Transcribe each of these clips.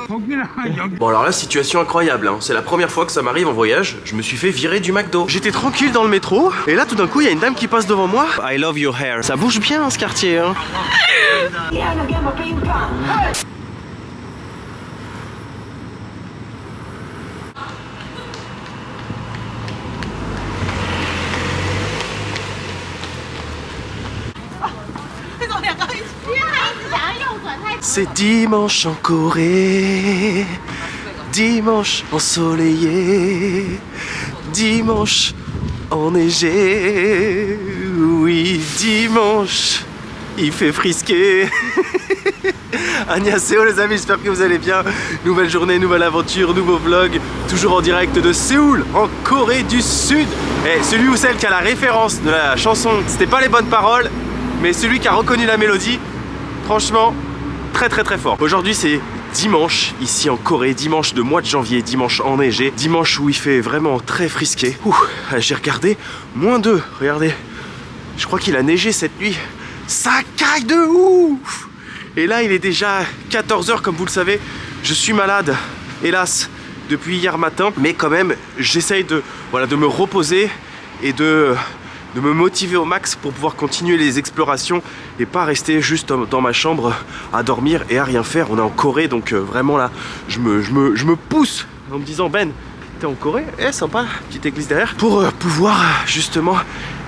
Bon alors là, situation incroyable, hein. C'est la première fois que ça m'arrive en voyage. Je me suis fait virer du McDo. J'étais tranquille dans le métro et là tout d'un coup il y a une dame qui passe devant moi. I love your hair. Ça bouge bien ce quartier, hein. C'est dimanche en Corée, dimanche ensoleillé, dimanche enneigé, oui, dimanche, il fait frisquer. Annyeonghaseyo les amis, j'espère que vous allez bien. Nouvelle journée, nouvelle aventure, nouveau vlog, toujours en direct de Séoul, en Corée du Sud. Et celui ou celle qui a la référence de la chanson, c'était pas les bonnes paroles, mais celui qui a reconnu la mélodie, franchement, très fort. Aujourd'hui c'est dimanche ici en Corée, dimanche de mois de janvier, dimanche enneigé, dimanche où il fait vraiment très frisqué. J'ai regardé, -2, regardez. Je crois qu'il a neigé cette nuit. Ça caille de ouf. Et là il est déjà 14 h comme vous le savez. Je suis malade, hélas, depuis hier matin. Mais quand même, j'essaye de me reposer et de me motiver au max pour pouvoir continuer les explorations et pas rester juste dans ma chambre à dormir et à rien faire. On est en Corée donc vraiment là je me pousse en me disant Ben, t'es en Corée, sympa, petite église derrière, pour pouvoir justement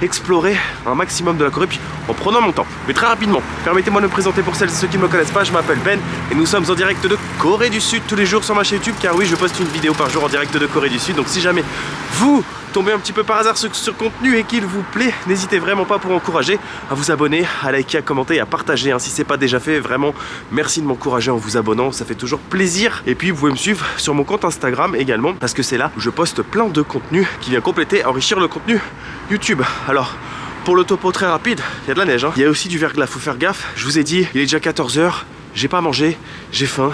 explorer un maximum de la Corée, puis en prenant mon temps. Mais très rapidement, permettez-moi de me présenter pour celles et ceux qui ne me connaissent pas. Je m'appelle Ben et nous sommes en direct de Corée du Sud tous les jours sur ma chaîne YouTube, car oui, je poste une vidéo par jour en direct de Corée du Sud. Donc si jamais vous tombez un petit peu par hasard sur ce contenu et qu'il vous plaît, n'hésitez vraiment pas pour encourager à vous abonner, à liker, à commenter et à partager, hein, si c'est pas déjà fait. Vraiment merci de m'encourager en vous abonnant, ça fait toujours plaisir. Et puis vous pouvez me suivre sur mon compte Instagram également, parce que c'est là où je poste plein de contenu qui vient compléter, enrichir le contenu YouTube. Alors pour le topo très rapide, il y a de la neige, hein. Il y a aussi du verglas, faut faire gaffe. Je vous ai dit, il est déjà 14 h, j'ai pas mangé, j'ai faim.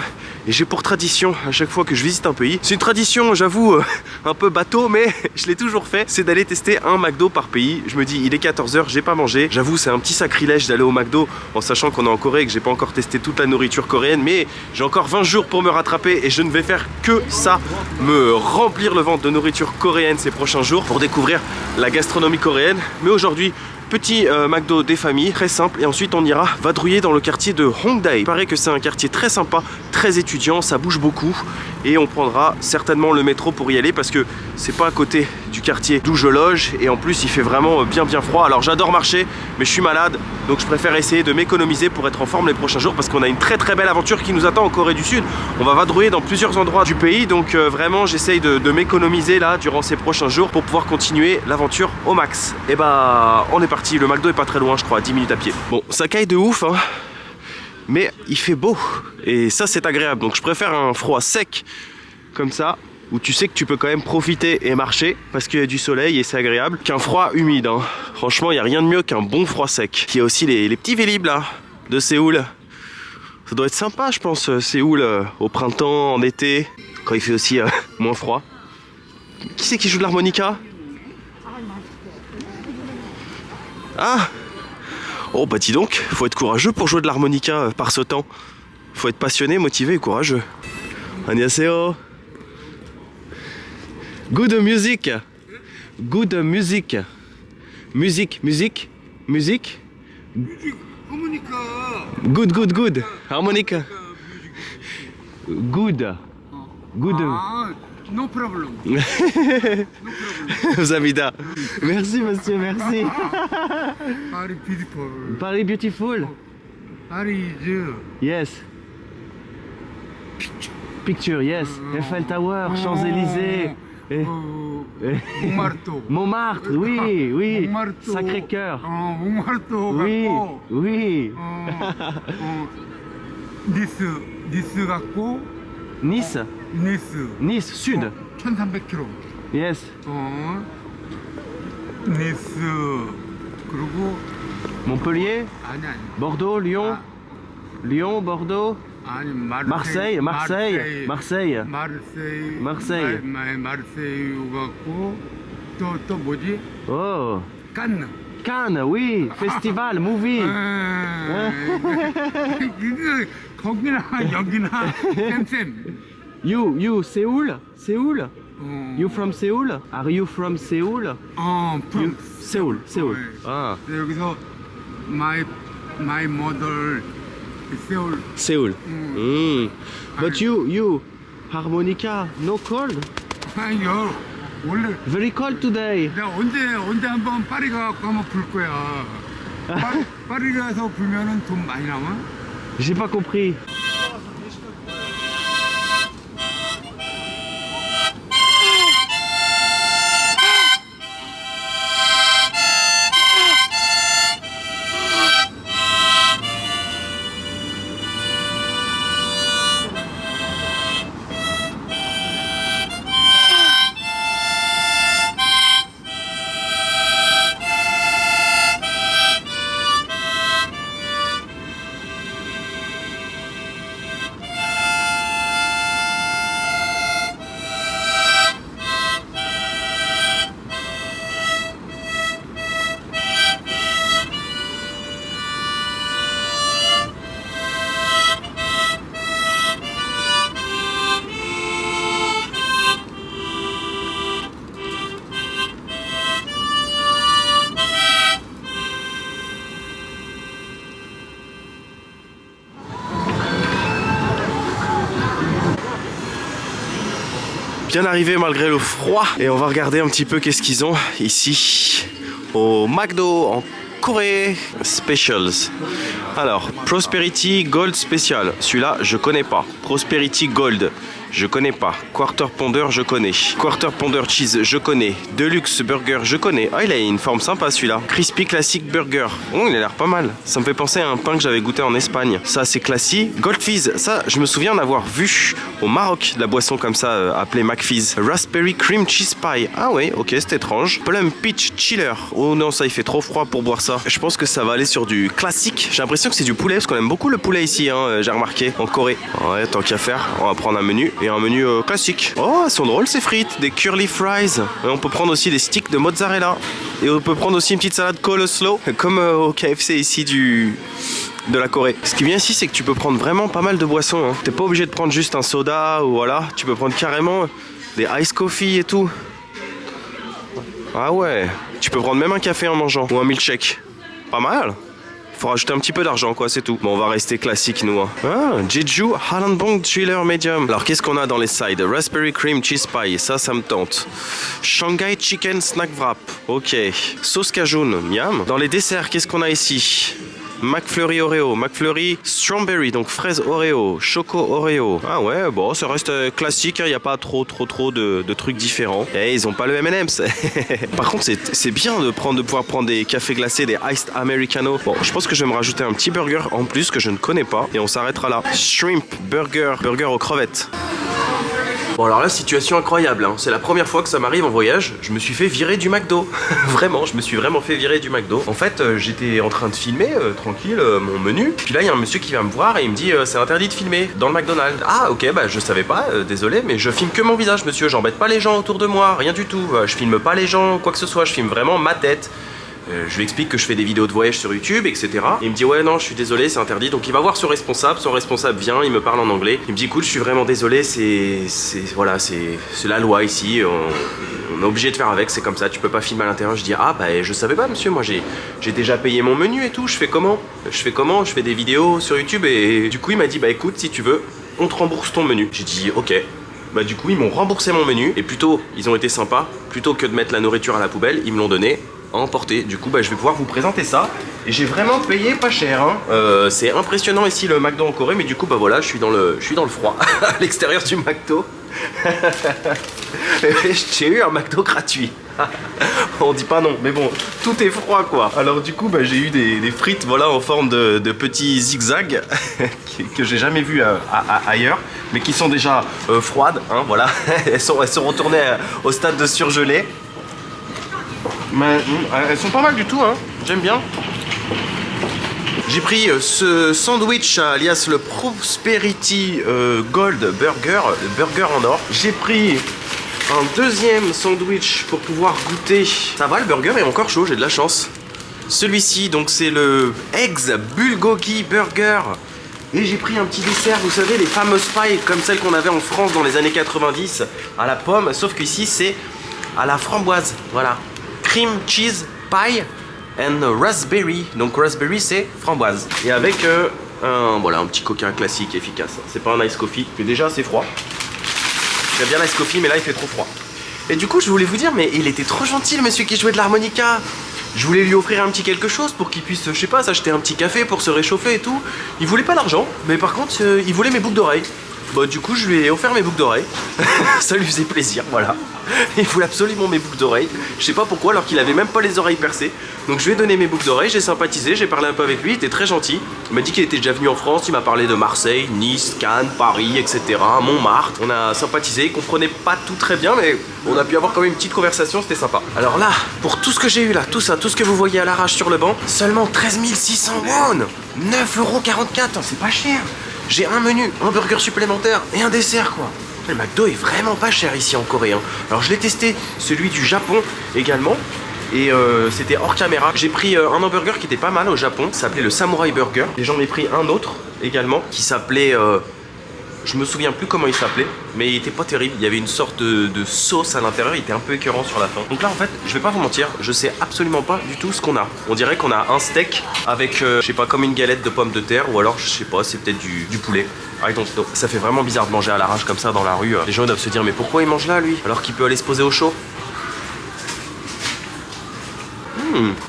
Et j'ai pour tradition, à chaque fois que je visite un pays, c'est une tradition, j'avoue, un peu bateau, mais je l'ai toujours fait, c'est d'aller tester un McDo par pays. Je me dis, il est 14 h, j'ai pas mangé. J'avoue, c'est un petit sacrilège d'aller au McDo en sachant qu'on est en Corée et que j'ai pas encore testé toute la nourriture coréenne, mais j'ai encore 20 jours pour me rattraper et je ne vais faire que ça, me remplir le ventre de nourriture coréenne ces prochains jours pour découvrir la gastronomie coréenne. Mais aujourd'hui, petit McDo des familles, très simple, et ensuite on ira vadrouiller dans le quartier de Hongdae. Il paraît que c'est un quartier très sympa, très étudiant, ça bouge beaucoup, et on prendra certainement le métro pour y aller parce que c'est pas à côté du quartier d'où je loge, et en plus il fait vraiment bien froid. Alors j'adore marcher, mais je suis malade, donc je préfère essayer de m'économiser pour être en forme les prochains jours, parce qu'on a une très belle aventure qui nous attend en Corée du Sud. On va vadrouiller dans plusieurs endroits du pays, donc vraiment j'essaye de m'économiser là durant ces prochains jours pour pouvoir continuer l'aventure au max. Et bah on est parti. Le McDo est pas très loin, je crois, à 10 minutes à pied. Bon, ça caille de ouf, hein, mais il fait beau et ça c'est agréable. Donc je préfère un froid sec comme ça, où tu sais que tu peux quand même profiter et marcher parce qu'il y a du soleil et c'est agréable, qu'un froid humide, hein. Franchement, il n'y a rien de mieux qu'un bon froid sec. Il y a aussi les petits Vélib là de Séoul. Ça doit être sympa, je pense, Séoul au printemps, en été, quand il fait aussi moins froid. Qui c'est qui joue de l'harmonica? Ah! Oh bah dis donc, faut être courageux pour jouer de l'harmonica par ce temps. Faut être passionné, motivé et courageux. Annyeonghaseyo. Good music. Good music. Musique. Harmonica. Good. Harmonica. Good. No problem. Zamida. Merci monsieur, merci. Very beautiful. Paris beautiful. Very good. Yes. Picture, yes. Eiffel Tower, Champs-Élysées. Montmartre. Montmartre, oui. Montmartre. Sacré-Cœur. Montmartre. Oui. Nice学校. Nice. Nice, sud. 1300km. Yes. Nice. 그리고 Montpellier. 아니. Bordeaux, Lyon. Lyon, Bordeaux. 아니 Marseille. 마르세유 갖고 또 뭐지? Oh. 칸. Cannes, oui. Festival, movie. 거기나 여기나 쌤쌤. You Seoul? Seoul? You from Seoul? Are you from Seoul? from Seoul. 네. 아, 여기서 my mother 세울. Seoul. But you harmonica no cold? 아니요. 원래 Very cold today. 내가 언제 한번 파리 가갖고 한번 불 거야. 파리 가서 불면은 돈 많이 남아? J'ai pas compris. Bien arrivé malgré le froid. Et on va regarder un petit peu qu'est-ce qu'ils ont ici au McDo en Corée. Specials. Alors, Prosperity Gold Special. Celui-là, je connais pas. Prosperity Gold. Je connais pas. Quarter Pounder, je connais. Quarter Pounder Cheese, je connais. Deluxe Burger, je connais. Ah, il a une forme sympa celui-là. Crispy Classic Burger. Oh, il a l'air pas mal. Ça me fait penser à un pain que j'avais goûté en Espagne. Ça, c'est classique. Gold Fizz, ça, je me souviens d'avoir vu au Maroc de la boisson comme ça, appelée McFizz. Raspberry Cream Cheese Pie. Ah ouais, ok, c'est étrange. Plum Peach Chiller. Oh non, ça, il fait trop froid pour boire ça. Je pense que ça va aller sur du classique. J'ai l'impression que c'est du poulet, parce qu'on aime beaucoup le poulet ici, hein, j'ai remarqué, en Corée. Ouais, tant qu'à faire, on va prendre un menu. Et un menu classique. Oh, elles sont drôles ces frites, des curly fries. Et on peut prendre aussi des sticks de mozzarella. Et on peut prendre aussi une petite salade coleslaw, comme au KFC ici de la Corée. Ce qui est bien ici, c'est que tu peux prendre vraiment pas mal de boissons. Hein. T'es pas obligé de prendre juste un soda ou voilà. Tu peux prendre carrément des ice coffee et tout. Ah ouais. Tu peux prendre même un café en mangeant ou un milkshake. Pas mal. Faut rajouter un petit peu d'argent quoi, c'est tout. Bon, on va rester classique nous. Hein. Ah, Jeju Hallanbong Chiller Medium. Alors qu'est-ce qu'on a dans les sides? Raspberry Cream Cheese Pie, ça me tente. Shanghai Chicken Snack Wrap, ok. Sauce Cajun, miam. Dans les desserts, qu'est-ce qu'on a ici? McFlurry Oreo, McFlurry Strawberry, donc fraise Oreo, Choco Oreo. Ah ouais, bon, ça reste classique, il n'y a pas trop de trucs différents. Et ils ont pas le M&M's. Par contre, c'est bien de pouvoir prendre des cafés glacés, des Iced Americano. Bon, je pense que je vais me rajouter un petit burger en plus que je ne connais pas. Et on s'arrêtera là. Shrimp Burger, burger aux crevettes. Bon alors là, situation incroyable, hein. C'est la première fois que ça m'arrive en voyage, je me suis fait virer du McDo. Vraiment, je me suis vraiment fait virer du McDo. En fait, j'étais en train de filmer, tranquille, mon menu. Puis là, il y a un monsieur qui vient me voir et il me dit c'est interdit de filmer dans le McDonald's. Ah ok, bah je savais pas, désolé, mais je filme que mon visage monsieur, j'embête pas les gens autour de moi, rien du tout. Je filme pas les gens, quoi que ce soit, je filme vraiment ma tête. Je lui explique que je fais des vidéos de voyage sur YouTube, etc. Et il me dit ouais non, je suis désolé, c'est interdit. Donc il va voir son responsable vient, il me parle en anglais. Il me dit écoute, je suis vraiment désolé, c'est la loi ici. On est obligé de faire avec, c'est comme ça, tu peux pas filmer à l'intérieur. Je dis ah bah je savais pas monsieur, moi j'ai déjà payé mon menu et tout. Je fais comment? Je fais des vidéos sur YouTube et du coup il m'a dit bah écoute, si tu veux, on te rembourse ton menu. J'ai dit ok. Bah du coup ils m'ont remboursé mon menu et plutôt ils ont été sympas, plutôt que de mettre la nourriture à la poubelle, ils me l'ont donné à emporter. Du coup bah, je vais pouvoir vous présenter ça et j'ai vraiment payé pas cher hein. C'est impressionnant ici le McDo en Corée, mais du coup bah voilà, je suis dans le froid à l'extérieur du McDo. J'ai eu un McDo gratuit. On dit pas non, mais bon, tout est froid quoi. Alors du coup bah, j'ai eu des frites voilà en forme de petits zigzags que j'ai jamais vu ailleurs, mais qui sont déjà froides hein, voilà. elles sont retournées au stade de surgelé. Mais elles sont pas mal du tout hein, j'aime bien. J'ai pris ce sandwich alias le Prosperity Gold Burger, le burger en or. J'ai pris un deuxième sandwich pour pouvoir goûter. Ça va, le burger est encore chaud, j'ai de la chance. Celui-ci, donc c'est le Eggs Bulgogi Burger. Et j'ai pris un petit dessert, vous savez, les fameuses pailles comme celles qu'on avait en France dans les années 90 à la pomme, sauf qu'ici c'est à la framboise. Voilà. Cream cheese pie and raspberry. Donc raspberry c'est framboise. Et avec voilà, un petit coca classique efficace. C'est pas un ice coffee, mais déjà c'est froid. J'aime bien l'ice coffee, mais là il fait trop froid. Et du coup je voulais vous dire, mais il était trop gentil le monsieur qui jouait de l'harmonica. Je voulais lui offrir un petit quelque chose pour qu'il puisse, je sais pas, s'acheter un petit café pour se réchauffer et tout. Il voulait pas d'argent, mais par contre il voulait mes boucles d'oreilles. Bah du coup je lui ai offert mes boucles d'oreilles. Ça lui faisait plaisir, voilà. Il voulait absolument mes boucles d'oreilles. Je sais pas pourquoi, alors qu'il avait même pas les oreilles percées. Donc je lui ai donné mes boucles d'oreilles, j'ai sympathisé, j'ai parlé un peu avec lui, il était très gentil. Il m'a dit qu'il était déjà venu en France, il m'a parlé de Marseille, Nice, Cannes, Paris, etc. Montmartre. On a sympathisé, il comprenait pas tout très bien, mais on a pu avoir quand même une petite conversation, c'était sympa. Alors là, pour tout ce que j'ai eu là, tout ça, tout ce que vous voyez à l'arrache sur le banc, seulement 13 600 won, 9,44 €, c'est pas cher. J'ai un menu, un burger supplémentaire et un dessert quoi. Le McDo est vraiment pas cher ici en Corée. Alors je l'ai testé, celui du Japon également. Et c'était hors caméra. J'ai pris un hamburger qui était pas mal au Japon. Ça s'appelait le Samurai Burger. Et j'en ai pris un autre également qui s'appelait... je me souviens plus comment il s'appelait, mais il était pas terrible. Il y avait une sorte de sauce à l'intérieur, il était un peu écœurant sur la fin. Donc là en fait, je vais pas vous mentir, je sais absolument pas du tout ce qu'on a. On dirait qu'on a un steak avec, je sais pas, comme une galette de pommes de terre, ou alors je sais pas, c'est peut-être du poulet. I don't know. Ça fait vraiment bizarre de manger à l'arrache comme ça dans la rue. Les gens doivent se dire mais pourquoi il mange là lui, alors qu'il peut aller se poser au chaud.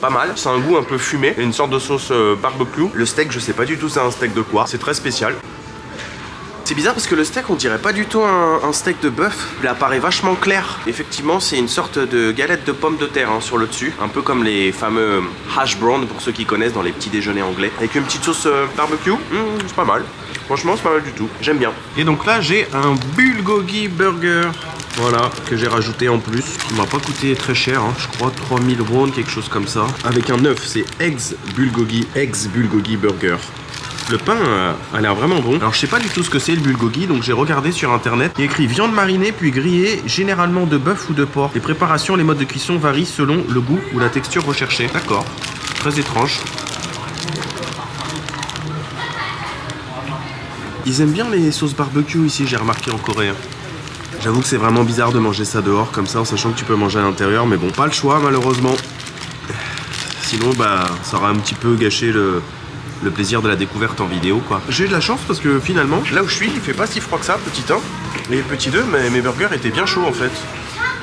Pas mal, c'est un goût un peu fumé, et une sorte de sauce barbecue. Le steak, je sais pas du tout c'est un steak de quoi, c'est très spécial. C'est bizarre parce que le steak on dirait pas du tout un steak de bœuf. Il apparaît vachement clair. Effectivement c'est une sorte de galette de pommes de terre sur le dessus. Un peu comme les fameux hash brown pour ceux qui connaissent dans les petits déjeuners anglais. Avec une petite sauce barbecue, c'est pas mal. Franchement c'est pas mal du tout, j'aime bien. Et donc là j'ai un bulgogi burger. Voilà, que j'ai rajouté en plus. Il m'a pas coûté très cher, je crois 3000 won, quelque chose comme ça. Avec un œuf, c'est eggs bulgogi burger. Le pain a l'air vraiment bon. Alors je sais pas du tout ce que c'est le bulgogi, donc j'ai regardé sur internet. Il y a écrit viande marinée puis grillée, généralement de bœuf ou de porc. Les préparations, les modes de cuisson varient selon le goût ou la texture recherchée. D'accord, très étrange. Ils aiment bien les sauces barbecue ici, j'ai remarqué en Corée. J'avoue que c'est vraiment bizarre de manger ça dehors comme ça en sachant que tu peux manger à l'intérieur, mais bon, pas le choix malheureusement. Sinon, bah, ça aura un petit peu gâché le plaisir de la découverte en vidéo quoi. J'ai eu de la chance parce que finalement, là où je suis, il fait pas si froid que ça, petit 1. Et petit 2, mes burgers étaient bien chauds en fait.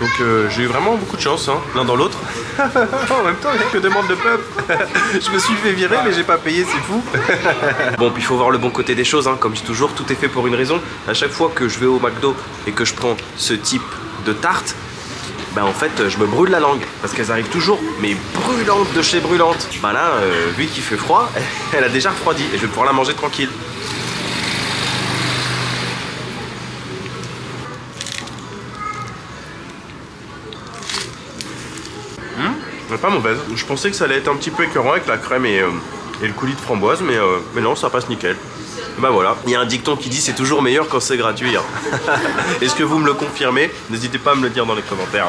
Donc j'ai eu vraiment beaucoup de chance, l'un dans l'autre. En même temps, il n'y a que demande de peuple. Je me suis fait virer, mais j'ai pas payé, c'est fou. Bon, puis il faut voir le bon côté des choses, comme je dis toujours, tout est fait pour une raison. À chaque fois que je vais au McDo et que je prends ce type de tarte, bah en fait, je me brûle la langue. Parce qu'elles arrivent toujours, mais brûlantes de chez brûlantes. Bah là, lui qui fait froid, elle a déjà refroidi et je vais pouvoir la manger tranquille. Pas mauvaise. Je pensais que ça allait être un petit peu écœurant avec la crème et le coulis de framboise, mais non, ça passe nickel. Bah voilà, il y a un dicton qui dit c'est toujours meilleur quand c'est gratuit. Est-ce que vous me le confirmez? N'hésitez pas à me le dire dans les commentaires.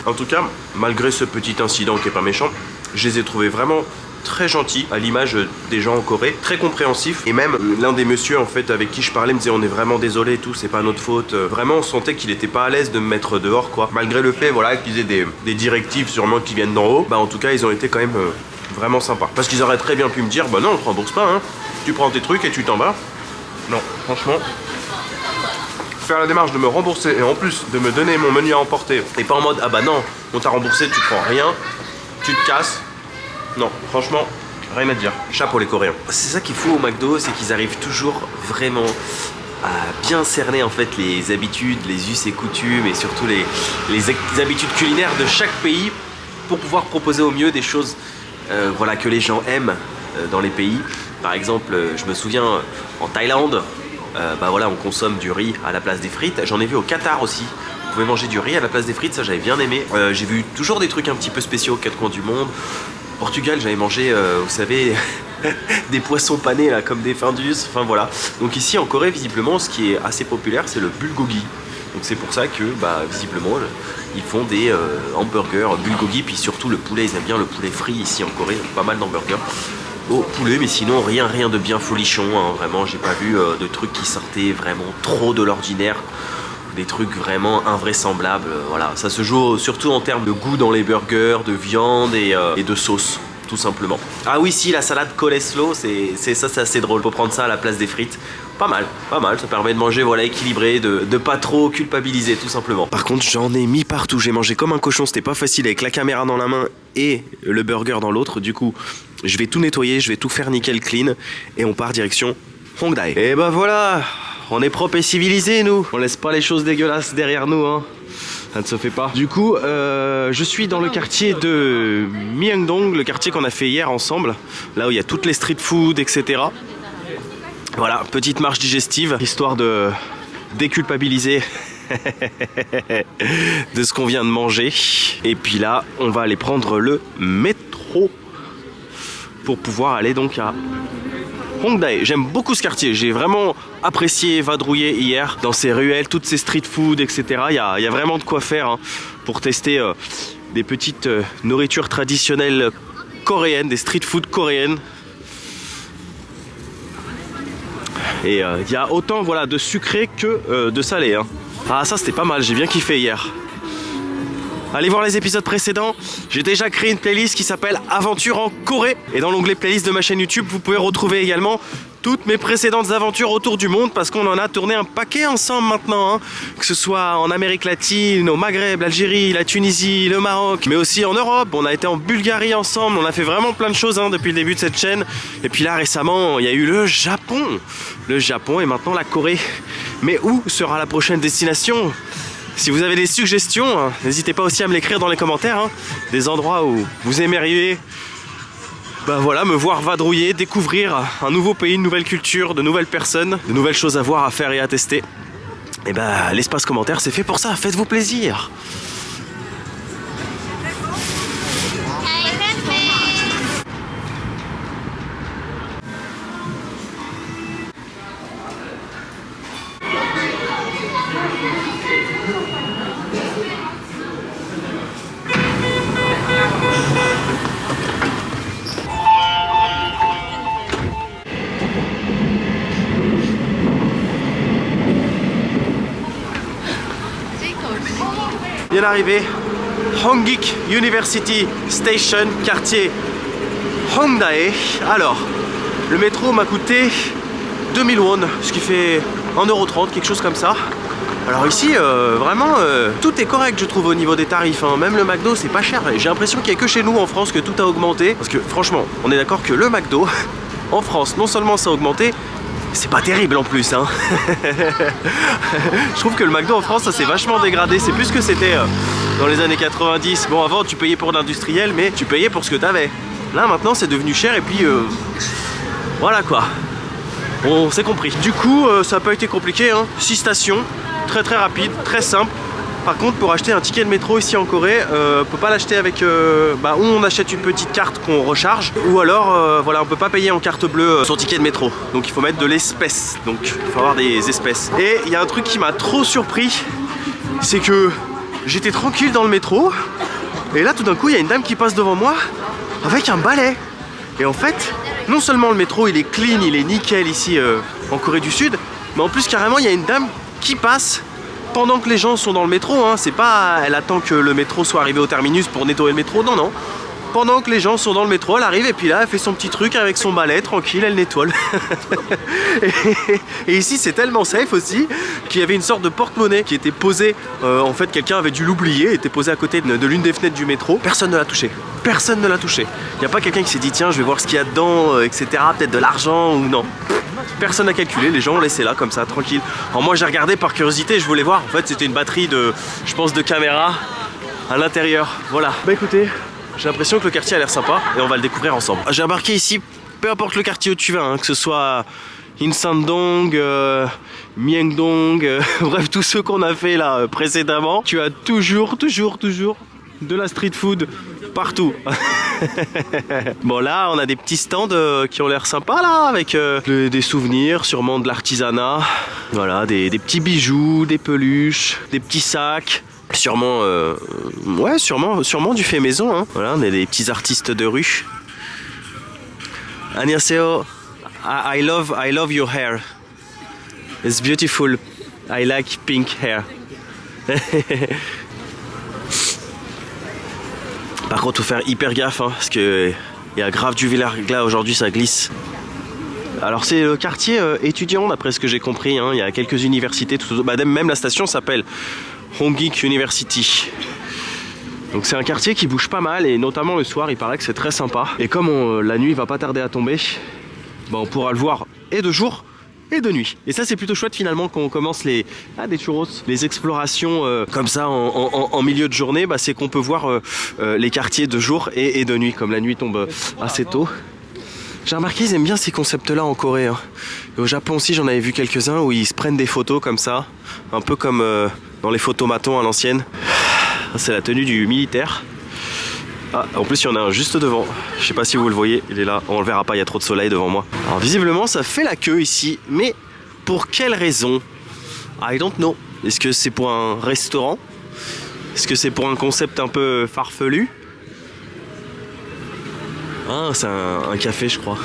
En tout cas, malgré ce petit incident qui est pas méchant, je les ai trouvés vraiment très gentils, à l'image des gens en Corée, très compréhensifs. Et même l'un des messieurs en fait avec qui je parlais me disait on est vraiment désolé et tout, c'est pas notre faute. Vraiment on sentait qu'il était pas à l'aise de me mettre dehors quoi. Malgré le fait voilà qu'ils aient des directives sûrement qui viennent d'en haut, bah en tout cas ils ont été quand même vraiment sympas. Parce qu'ils auraient très bien pu me dire bah non on te rembourse pas tu prends tes trucs et tu t'en vas. Non, franchement, faire la démarche de me rembourser et en plus de me donner mon menu à emporter et pas en mode ah bah non on t'a remboursé tu prends rien, tu te casses. Non, franchement, rien à dire. Chapeau les Coréens. C'est ça qui est fou au McDo, c'est qu'ils arrivent toujours vraiment à bien cerner en fait les habitudes, les us et coutumes et surtout les habitudes culinaires de chaque pays pour pouvoir proposer au mieux des choses voilà, que les gens aiment dans les pays. Par exemple, je me souviens en Thaïlande, bah voilà, on consomme du riz à la place des frites. J'en ai vu au Qatar aussi. Vous pouvez manger du riz à la place des frites, ça j'avais bien aimé. J'ai vu toujours des trucs un petit peu spéciaux aux quatre coins du monde. Portugal, j'avais mangé, vous savez, des poissons panés là, comme des findus, enfin voilà. Donc ici en Corée, visiblement, ce qui est assez populaire, c'est le bulgogi. Donc c'est pour ça que, bah, visiblement, ils font des hamburgers bulgogi, puis surtout le poulet, ils aiment bien le poulet frit ici en Corée, donc pas mal d'hamburgers. au poulet, mais sinon rien de bien folichon, hein. Vraiment j'ai pas vu de trucs qui sortaient vraiment trop de l'ordinaire, des trucs vraiment invraisemblables. Voilà, ça se joue surtout en termes de goût dans les burgers, de viande et de sauce, tout simplement. Ah oui, si, la salade coleslaw, c'est assez drôle, faut prendre ça à la place des frites. Pas mal, ça permet de manger, voilà, équilibré, de pas trop culpabiliser, tout simplement. Par contre, j'en ai mis partout, j'ai mangé comme un cochon, c'était pas facile avec la caméra dans la main et le burger dans l'autre. Du coup, je vais tout nettoyer, je vais tout faire nickel clean et on part direction Hongdae. Et bah voilà, on est propre et civilisé, nous. On laisse pas les choses dégueulasses derrière nous, hein. Ça ne se fait pas. Du coup, je suis dans le quartier de Myeongdong, le quartier qu'on a fait hier ensemble, là où il y a toutes les street food, etc. Voilà, petite marche digestive, histoire de déculpabiliser de ce qu'on vient de manger. Et puis là, on va aller prendre le métro pour pouvoir aller donc à Hongdae. J'aime beaucoup ce quartier, j'ai vraiment apprécié vadrouiller hier dans ces ruelles, toutes ces street food, etc. Il y a vraiment de quoi faire, hein, pour tester des petites nourritures traditionnelles coréennes, des street food coréennes. Et il y a autant, voilà, de sucré que de salé, hein. Ah, ça c'était pas mal, j'ai bien kiffé hier. Allez voir les épisodes précédents, j'ai déjà créé une playlist qui s'appelle Aventure en Corée. Et dans l'onglet playlist de ma chaîne YouTube, vous pouvez retrouver également toutes mes précédentes aventures autour du monde, parce qu'on en a tourné un paquet ensemble maintenant, hein. Que ce soit en Amérique latine, au Maghreb, l'Algérie, la Tunisie, le Maroc, mais aussi en Europe. On a été en Bulgarie ensemble, on a fait vraiment plein de choses, hein, depuis le début de cette chaîne. Et puis là récemment, il y a eu le Japon et maintenant la Corée. Mais où sera la prochaine destination ? Si vous avez des suggestions, n'hésitez pas aussi à me l'écrire dans les commentaires, hein. Des endroits où vous aimeriez, ben voilà, me voir vadrouiller, découvrir un nouveau pays, une nouvelle culture, de nouvelles personnes, de nouvelles choses à voir, à faire et à tester. Et ben l'espace commentaire c'est fait pour ça, faites-vous plaisir. Bien arrivé, Hongik University Station, quartier Hongdae. Alors, le métro m'a coûté 2000 won, ce qui fait 1,30 €, quelque chose comme ça. Alors ici, vraiment, tout est correct, je trouve, au niveau des tarifs, hein. Même le McDo, c'est pas cher. J'ai l'impression qu'il n'y a que chez nous en France que tout a augmenté. Parce que franchement, on est d'accord que le McDo, en France, non seulement ça a augmenté, c'est pas terrible en plus, hein. Je trouve que le McDo en France, ça s'est vachement dégradé. C'est plus ce que c'était dans les années 90. Bon, avant tu payais pour l'industriel, mais tu payais pour ce que t'avais. Là maintenant c'est devenu cher et puis voilà quoi. On s'est compris. Du coup ça n'a pas été compliqué, hein. 6 stations, très rapide, très simple. Par contre, pour acheter un ticket de métro ici en Corée, on peut pas l'acheter avec... ou on achète une petite carte qu'on recharge, ou alors, voilà, on peut pas payer en carte bleue son ticket de métro. Donc il faut mettre de l'espèce, donc il faut avoir des espèces. Et il y a un truc qui m'a trop surpris, c'est que j'étais tranquille dans le métro, et là tout d'un coup, il y a une dame qui passe devant moi avec un balai. Et en fait, non seulement le métro, il est clean, il est nickel ici en Corée du Sud, mais en plus carrément, il y a une dame qui passe pendant que les gens sont dans le métro, hein. C'est pas elle attend que le métro soit arrivé au terminus pour nettoyer le métro, non. Pendant que les gens sont dans le métro, elle arrive et puis là elle fait son petit truc avec son balai, tranquille, elle nettoie. Et ici c'est tellement safe aussi qu'il y avait une sorte de porte-monnaie qui était posée, en fait quelqu'un avait dû l'oublier, était posée à côté de l'une des fenêtres du métro. Personne ne l'a touché, personne ne l'a touché. Il n'y a pas quelqu'un qui s'est dit tiens je vais voir ce qu'il y a dedans, etc. Peut-être de l'argent ou non. Personne n'a calculé, les gens ont laissé là comme ça, tranquille. Alors moi j'ai regardé par curiosité, je voulais voir, en fait c'était une batterie de, je pense, de caméra à l'intérieur, voilà. Bah écoutez, j'ai l'impression que le quartier a l'air sympa et on va le découvrir ensemble. J'ai embarqué ici, peu importe le quartier où tu vas, hein, que ce soit Incheon-dong, Myeongdong, bref tous ceux qu'on a fait là précédemment, tu as toujours de la street food partout. Bon là on a des petits stands qui ont l'air sympas là, avec des souvenirs, sûrement de l'artisanat. Voilà, des petits bijoux, des peluches, des petits sacs. Sûrement, ouais, sûrement du fait maison, hein. Voilà, on a des petits artistes de rue. 안녕하세요. I love your hair. It's beautiful. I like pink hair. Par contre, faut faire hyper gaffe hein, parce que il y a grave du verglas aujourd'hui, ça glisse. Alors c'est le quartier étudiant d'après ce que j'ai compris. Hein. Il y a quelques universités, même la station s'appelle Hongik University. Donc c'est un quartier qui bouge pas mal et notamment le soir, il paraît que c'est très sympa. Et comme la nuit va pas tarder à tomber, on pourra le voir et de jour et de nuit. Et ça c'est plutôt chouette finalement quand on commence des churros, les explorations comme ça en milieu de journée, c'est qu'on peut voir les quartiers de jour et de nuit, comme la nuit tombe assez tôt. J'ai remarqué ils aiment bien ces concepts là en Corée. Hein. Et au Japon aussi j'en avais vu quelques-uns où ils se prennent des photos comme ça, un peu comme dans les photomatons à l'ancienne. C'est la tenue du militaire. Ah, en plus il y en a un juste devant. Je sais pas si vous le voyez, il est là. On le verra pas, il y a trop de soleil devant moi. Alors visiblement ça fait la queue ici, mais pour quelle raison? I don't know. Est-ce que c'est pour un restaurant? Est-ce que c'est pour un concept un peu farfelu? Ah, c'est un café je crois.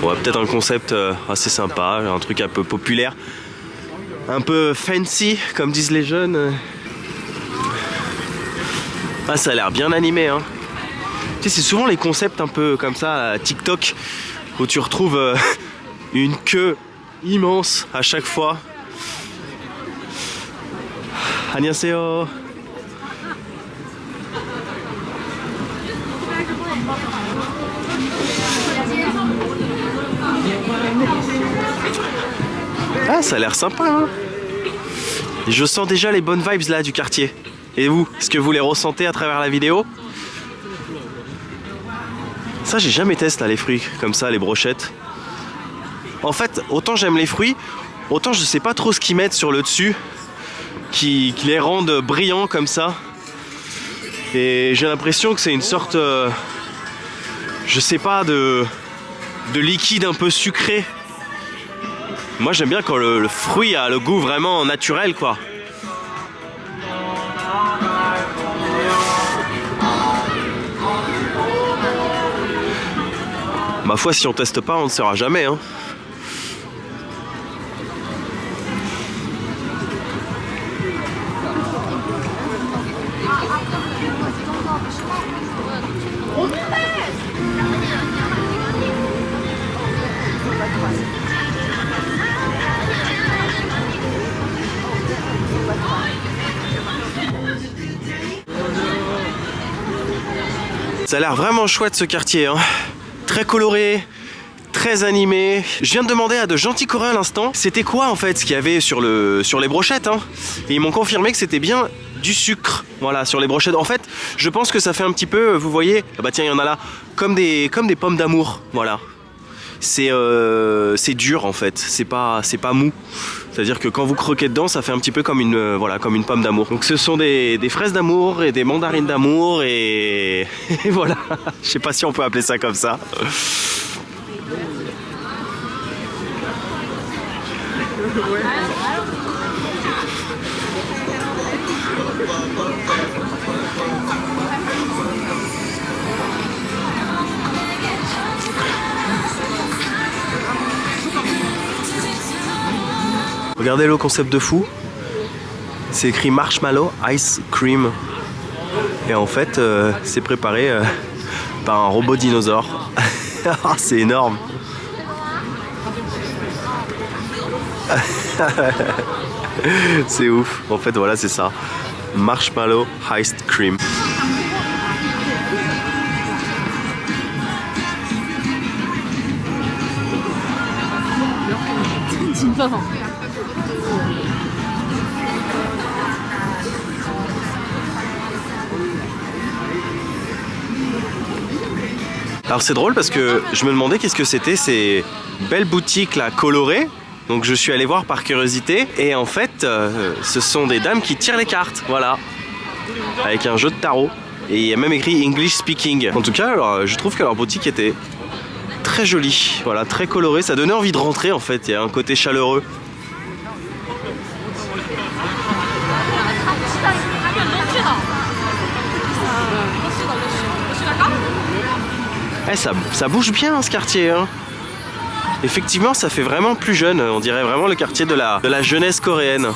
Ouais, peut-être un concept assez sympa, un truc un peu populaire. Un peu fancy, comme disent les jeunes. Ah, ça a l'air bien animé, hein. Tu sais, c'est souvent les concepts un peu comme ça, à TikTok, où tu retrouves une queue immense à chaque fois. 안녕하세요. Ah, ça a l'air sympa, hein. Je sens déjà les bonnes vibes là du quartier. Et vous, est-ce que vous les ressentez à travers la vidéo? Ça, j'ai jamais testé là, les fruits comme ça, les brochettes. En fait, autant j'aime les fruits, autant je sais pas trop ce qu'ils mettent sur le dessus, qui les rendent brillants comme ça. Et j'ai l'impression que c'est une sorte, je sais pas, de liquide un peu sucré. Moi j'aime bien quand le fruit a le goût vraiment naturel quoi. Ma foi si on teste pas on ne saura jamais hein. Ça a l'air vraiment chouette ce quartier, hein. Très coloré, très animé. Je viens de demander à de gentils Coréens à l'instant, c'était quoi en fait ce qu'il y avait sur les brochettes, hein. Et ils m'ont confirmé que c'était bien du sucre, voilà, sur les brochettes. En fait, je pense que ça fait un petit peu, vous voyez, ah bah tiens, il y en a là, comme des pommes d'amour, voilà. C'est dur en fait, c'est pas mou. C'est-à-dire que quand vous croquez dedans, ça fait un petit peu comme une pomme d'amour. Donc ce sont des fraises d'amour et des mandarines d'amour et voilà. Je sais pas si on peut appeler ça comme ça. Regardez le concept de fou. C'est écrit Marshmallow Ice Cream. Et en fait, c'est préparé par un robot dinosaure. C'est énorme. C'est ouf. En fait, voilà, c'est ça. Marshmallow Ice Cream. Alors c'est drôle parce que je me demandais qu'est-ce que c'était ces belles boutiques là colorées. Donc je suis allé voir par curiosité et en fait ce sont des dames qui tirent les cartes, voilà, avec un jeu de tarot. Et il y a même écrit English speaking. En tout cas alors, je trouve que leur boutique était très jolie, voilà, très colorée, ça donnait envie de rentrer en fait, il y a un côté chaleureux. Eh, ça bouge bien hein, ce quartier. Hein. Effectivement, ça fait vraiment plus jeune. On dirait vraiment le quartier de la jeunesse coréenne.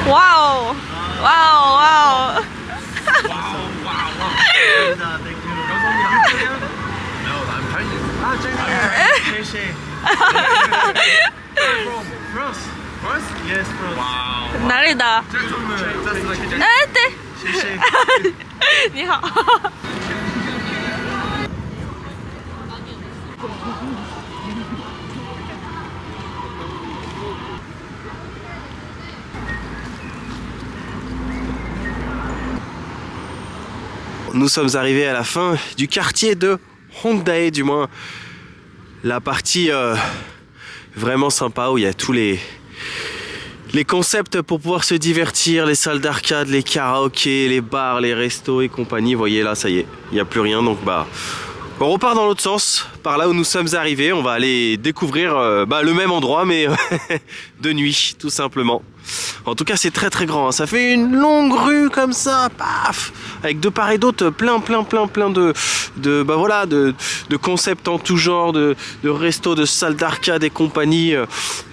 와우 와우 와우 난리다. 네. 你好。 Nous sommes arrivés à la fin du quartier de Hongdae, du moins la partie vraiment sympa où il y a tous les concepts pour pouvoir se divertir, les salles d'arcade, les karaokés, les bars, les restos et compagnie. Vous voyez là, ça y est, il n'y a plus rien, donc bah on repart dans l'autre sens, par là où nous sommes arrivés. On va aller découvrir le même endroit mais de nuit tout simplement. En tout cas c'est très très grand, hein. Ça fait une longue rue comme ça, paf, avec de part et d'autre plein de concepts en tout genre, de restos, de salles d'arcade et compagnie.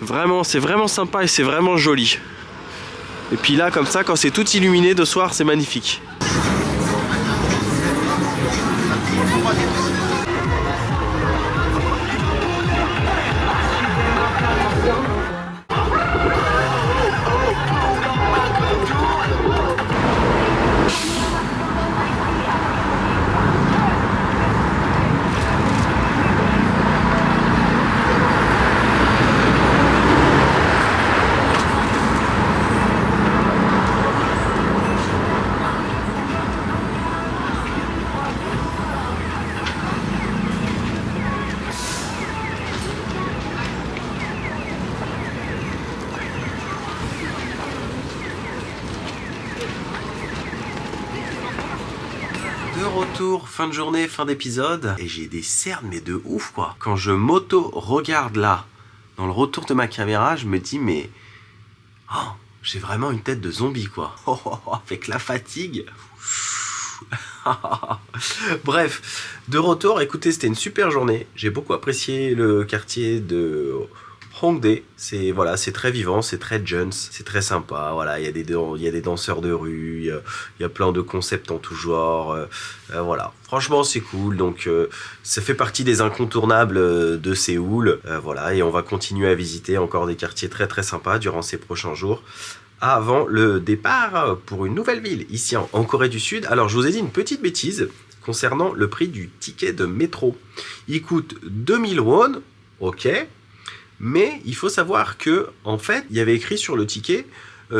Vraiment, c'est vraiment sympa et c'est vraiment joli. Et puis là comme ça, quand c'est tout illuminé de soir, c'est magnifique. De retour, fin de journée, fin d'épisode, et j'ai des cernes mais de ouf quoi. Quand je m'auto-regarde là, dans le retour de ma caméra, je me dis mais... Oh, j'ai vraiment une tête de zombie quoi. Avec la fatigue. Bref, de retour, écoutez, c'était une super journée. J'ai beaucoup apprécié le quartier de Hongdae. C'est voilà, c'est très vivant, c'est très jeunes, c'est très sympa. Voilà, il y a des danseurs de rue, il y a plein de concepts en tout genre. Voilà, franchement c'est cool. Donc ça fait partie des incontournables de Séoul. Voilà, et on va continuer à visiter encore des quartiers très très sympas durant ces prochains jours, avant le départ pour une nouvelle ville, ici en Corée du Sud. Alors je vous ai dit une petite bêtise concernant le prix du ticket de métro. Il coûte 2000 won, ok, mais il faut savoir que, en fait, il y avait écrit sur le ticket,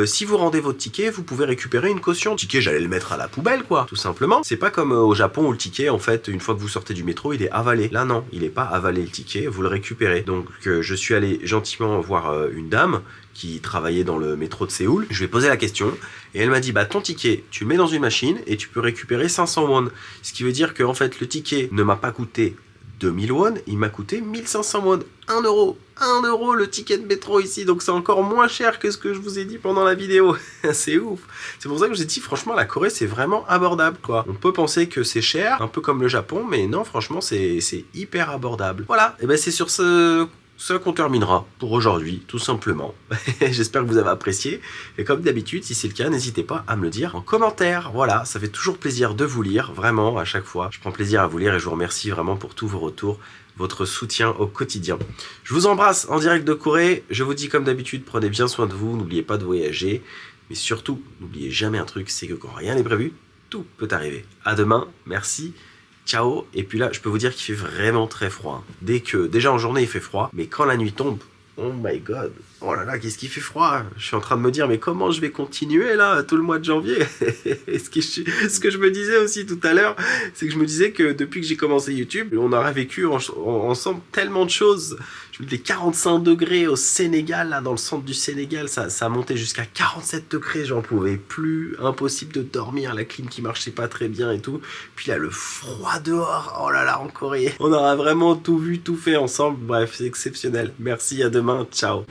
si vous rendez votre ticket, vous pouvez récupérer une caution. Le ticket, j'allais le mettre à la poubelle, quoi, tout simplement. C'est pas comme au Japon où le ticket, en fait, une fois que vous sortez du métro, il est avalé. Là, non, il n'est pas avalé le ticket, vous le récupérez. Donc, je suis allé gentiment voir une dame qui travaillait dans le métro de Séoul. Je lui ai posé la question et elle m'a dit, bah ton ticket, tu le mets dans une machine et tu peux récupérer 500 won. Ce qui veut dire que, en fait, le ticket ne m'a pas coûté 2000 won, il m'a coûté 1500 won. 1 euro. 1 euro le ticket de métro ici, donc c'est encore moins cher que ce que je vous ai dit pendant la vidéo. C'est ouf. C'est pour ça que j'ai dit, franchement, la Corée, c'est vraiment abordable, quoi. On peut penser que c'est cher, un peu comme le Japon, mais non, franchement, c'est hyper abordable. Voilà, et ben c'est sur ce qu'on terminera pour aujourd'hui, tout simplement. J'espère que vous avez apprécié. Et comme d'habitude, si c'est le cas, n'hésitez pas à me le dire en commentaire. Voilà, ça fait toujours plaisir de vous lire, vraiment, à chaque fois. Je prends plaisir à vous lire et je vous remercie vraiment pour tous vos retours, votre soutien au quotidien. Je vous embrasse en direct de Corée. Je vous dis comme d'habitude, prenez bien soin de vous, n'oubliez pas de voyager. Mais surtout, n'oubliez jamais un truc, c'est que quand rien n'est prévu, tout peut arriver. À demain, merci ciao. Et puis là, je peux vous dire qu'il fait vraiment très froid. Déjà en journée, il fait froid, mais quand la nuit tombe, oh my god, oh là là, qu'est-ce qu'il fait froid. Je suis en train de me dire, mais comment je vais continuer là, tout le mois de janvier. Ce que je me disais aussi tout à l'heure, c'est que je me disais que depuis que j'ai commencé YouTube, on aurait vécu ensemble tellement de choses. Je me disais 45 degrés au Sénégal, là, dans le centre du Sénégal, ça montait jusqu'à 47 degrés, j'en pouvais plus, impossible de dormir, la clim qui marchait pas très bien et tout. Puis là, le froid dehors, oh là là, en Corée. On aura vraiment tout vu, tout fait ensemble, bref, c'est exceptionnel. Merci, à demain, ciao.